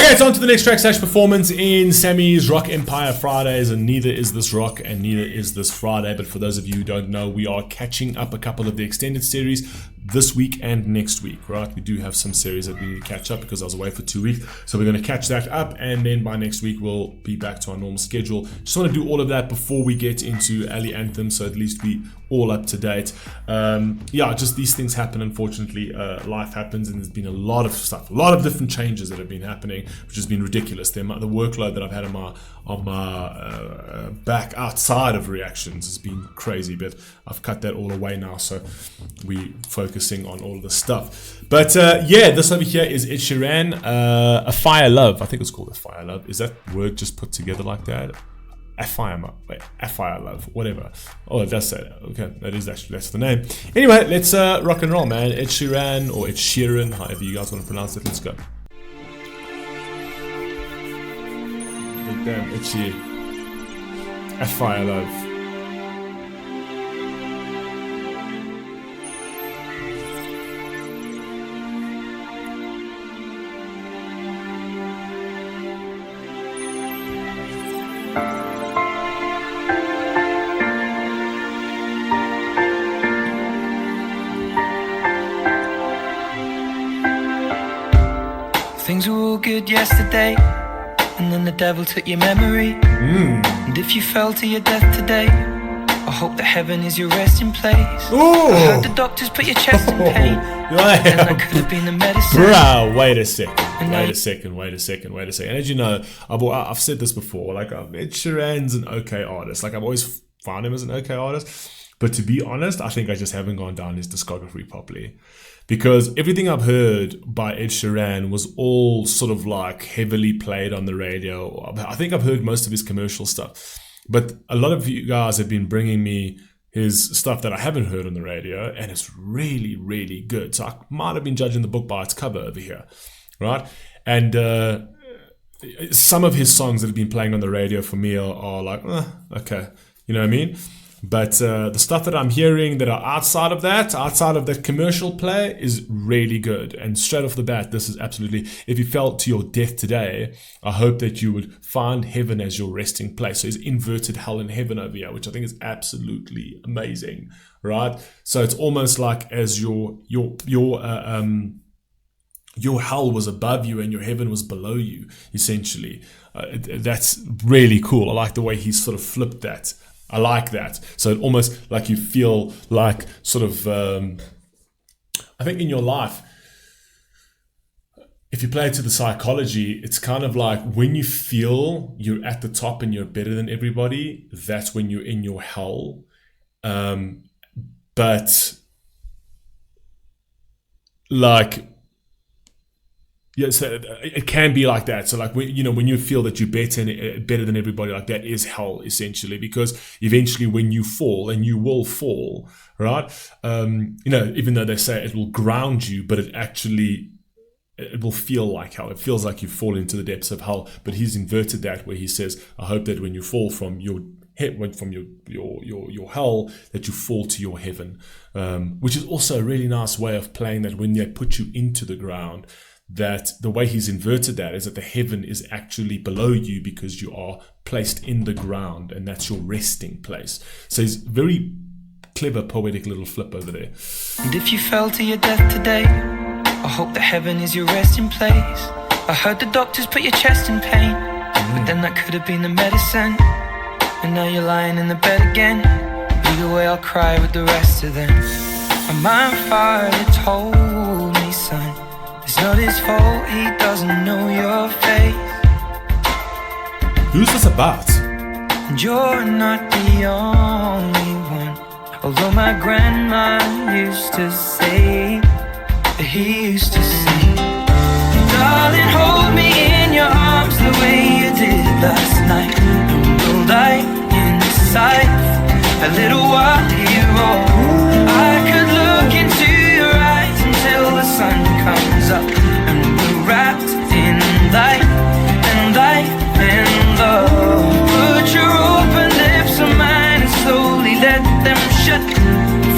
Okay, it's on to the next track / performance in Sammy's Rock Empire Fridays, and neither is this rock and neither is this Friday. But for those of you who don't know, we are catching up a couple of the extended series this week and next week, right? We do have some series that we need to catch up because I was away for 2 weeks. So we're going to catch that up, and then by next week we'll be back to our normal schedule. Just want to do all of that before we get into Ali Anthem, so at least we all up to date. Yeah, just these things happen, unfortunately. Life happens, and there's been a lot of stuff, a lot of different changes that have been happening, which has been ridiculous. The workload that I've had on my back outside of reactions has been crazy, but I've cut that all away now, so we focusing on all of the stuff. But yeah, this over here is Ed Sheeran, Afire Love. I think it's called Afire Love. Is that word just put together like that? Afire Love, whatever. Oh, it does say that. Okay, that's the name. Anyway, let's rock and roll, man. Ed Sheeran, or Ed Sheeran, however you guys want to pronounce it. Let's go. Damn, itchy. Afire Love. Things were all good yesterday, and then the devil took your memory. And if you fell to your death today, I hope that heaven is your resting place. Ooh. I heard the doctors put your chest in pain, and that could have been the medicine. Bruh, wait a second. And as you know, I've said this before, like, Ed Sheeran's an okay artist. Like, I've always found him as an okay artist. But to be honest, I think I just haven't gone down his discography properly. Because everything I've heard by Ed Sheeran was all sort of like heavily played on the radio. I think I've heard most of his commercial stuff. But a lot of you guys have been bringing me his stuff that I haven't heard on the radio, and it's really, really good. So I might have been judging the book by its cover over here, right? And some of his songs that have been playing on the radio for me are like, okay, you know what I mean? But the stuff that I'm hearing that are outside of that commercial play is really good. And straight off the bat, this is absolutely, if you fell to your death today, I hope that you would find heaven as your resting place. So he's inverted hell and heaven over here, which I think is absolutely amazing, right? So it's almost like as your hell was above you and your heaven was below you, essentially. That's really cool. I like the way he's sort of flipped that. I like that. So it almost like you feel like sort of, I think in your life, if you play it to the psychology, it's kind of like when you feel you're at the top and you're better than everybody, that's when you're in your hell. But like, yeah, so it can be like that. So like, when you feel that you're better than everybody, like that is hell essentially, because eventually when you fall, and you will fall, right? Even though they say it will ground you, but it will feel like hell. It feels like you fall into the depths of hell, but he's inverted that where he says, I hope that when you fall from your hell, that you fall to your heaven, which is also a really nice way of playing that when they put you into the ground, that the way he's inverted that is that the heaven is actually below you because you are placed in the ground, and that's your resting place. So he's very clever, poetic little flip over there. And if you fell to your death today, I hope that heaven is your resting place. I heard the doctors put your chest in pain, but then that could have been the medicine. And now you're lying in the bed again. Either way, I'll cry with the rest of them. My mind fire told me, son, it's not his fault, he doesn't know your face. Who's this about? And you're not the only one. Although my grandma used to say that he used to sing, darling, hold me in your arms the way you did last night, and we'll die inside a little while here. I could look into your eyes until the sun comes up, and we're wrapped in light and light and love. Put your open lips on mine and slowly let them shut,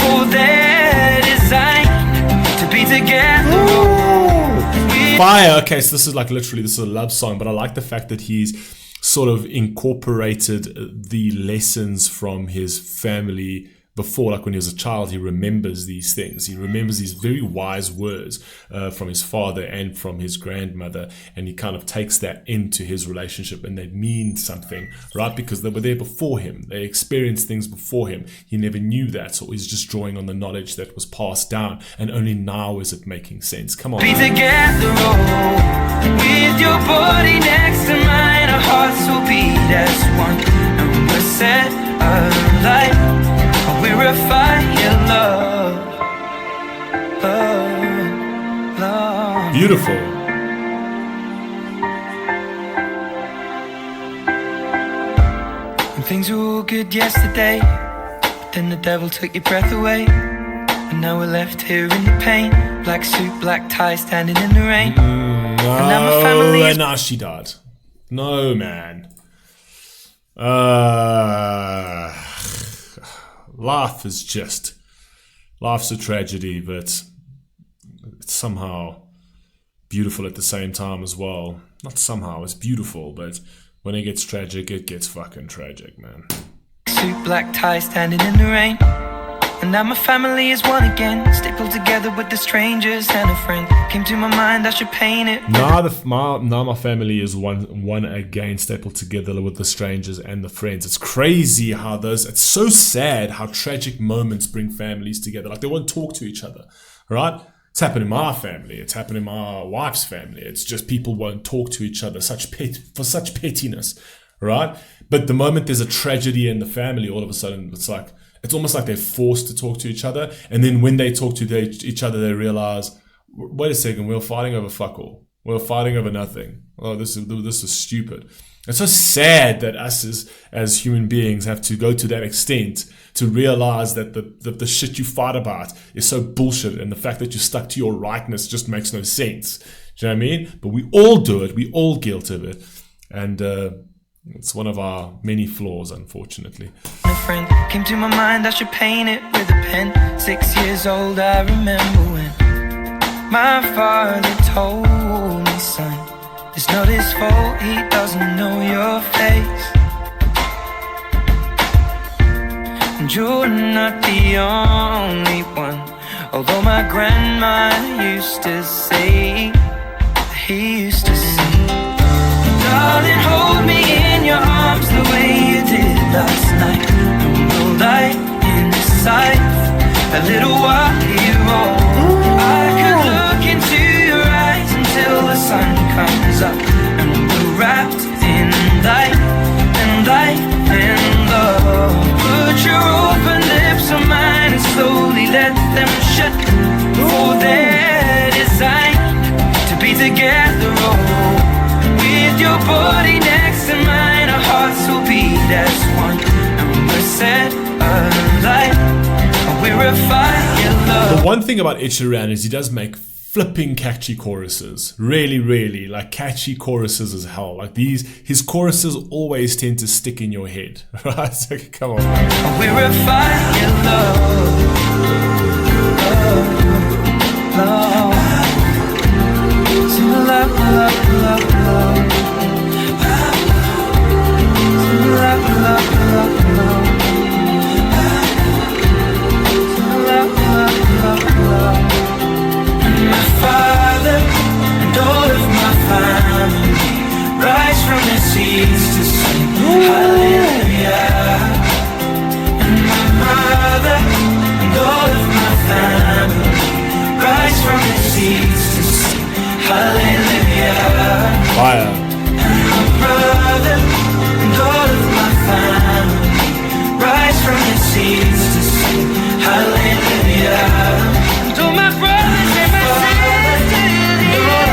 for they're designed to be together. We Afire. Okay, so this is like literally this is a love song, but I like the fact that he's sort of incorporated the lessons from his family before, like when he was a child. He remembers these things. He remembers these very wise words from his father and from his grandmother, and he kind of takes that into his relationship, and they mean something, right? Because they were there before him. They experienced things before him. He never knew that, so he's just drawing on the knowledge that was passed down, and only now is it making sense. Come on. Be together, with your body next to mine, our hearts will beat as one, and we're set alight. We're a fire, love, love, love. Beautiful. And things were all good yesterday, but then the devil took your breath away. And now we're left here in the pain. Black suit, black tie, standing in the rain. No, and now she died. No, man. Life's a tragedy, but it's somehow beautiful at the same time as well. Not somehow, it's beautiful, but when it gets tragic, it gets fucking tragic, man. Suit, black tie, standing in the rain. And now my family is one again, stapled together with the strangers and a friend. Came to my mind, I should paint it. Now my family is one again, stapled together with the strangers and the friends. It's crazy how it's so sad how tragic moments bring families together. Like they won't talk to each other, right? It's happened in my family. It's happened in my wife's family. It's just people won't talk to each other for such pettiness, right? But the moment there's a tragedy in the family, all of a sudden it's almost like they're forced to talk to each other. And then when they talk to each other, they realize, wait a second, we were fighting over fuck all. We were fighting over nothing. Oh, this is stupid. It's so sad that us as human beings have to go to that extent to realize that the shit you fight about is so bullshit, and the fact that you're stuck to your rightness just makes no sense. Do you know what I mean? But we all do it. We all guilt of it. And it's one of our many flaws, unfortunately. A friend came to my mind, I should paint it with a pen. 6 years old, I remember when my father told me, son, it's not his fault, he doesn't know your face. And you're not the only one, although my grandma used to say, he used to say, darling, hold me in your arms the way you did last night, and we'll die inside a little while here. I could look into your eyes until the sun comes up, and we're wrapped in light and light and love. Put your open lips on mine and slowly let them shut, for they're designed to be together. With your body next to mine, our hearts will beat as one, and we're set alight, and we're a fire, love. The one thing about Ed Sheeran is he does make flipping catchy choruses. Really, really, like catchy choruses as hell. Like his choruses always tend to stick in your head, right? So come on. We're a fire, love, love, love. Love, love, love, love. Love, love, love, love. Love, love, love, love. My father and all of my family rise from their seats to sing hallelujah. And my mother and all of my family rise from their seats to sing hallelujah. Fire. And my brother and all of my family rise from their seats to sing hallelujah. And all my brothers and my sisters, yeah,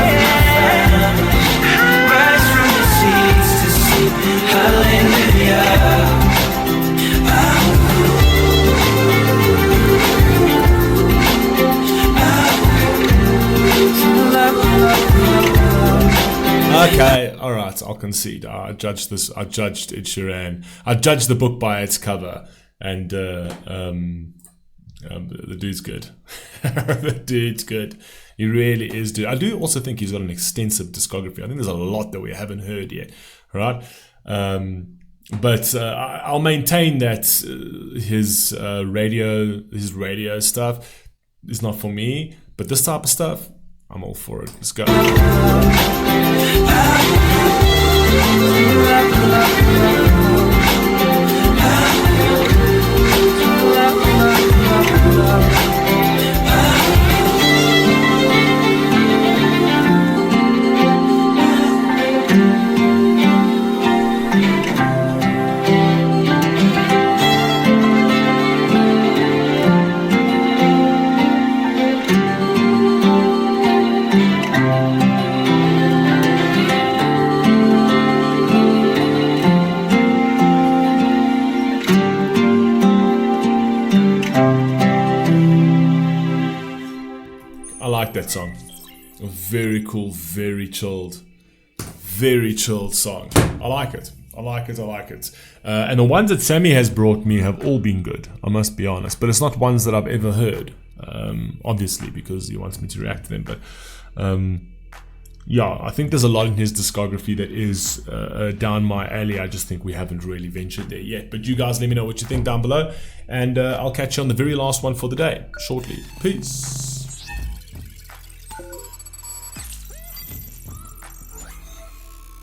rise from their seats to sing hallelujah. Okay, all right, I'll concede. I judged Ed Sheeran. I judged the book by its cover, and The dude's good. The dude's good. He really is, dude. I do also think he's got an extensive discography. I think there's a lot that we haven't heard yet, right? But I'll maintain that his radio stuff is not for me. But this type of stuff, I'm all for it. Let's go. That song, a very cool, very chilled song. I like it. And the ones that Sammy has brought me have all been good, I must be honest, but it's not ones that I've ever heard, obviously, because he wants me to react to them. But yeah, I think there's a lot in his discography that is down my alley. I just think we haven't really ventured there yet. But you guys let me know what you think down below, and I'll catch you on the very last one for the day shortly. Peace.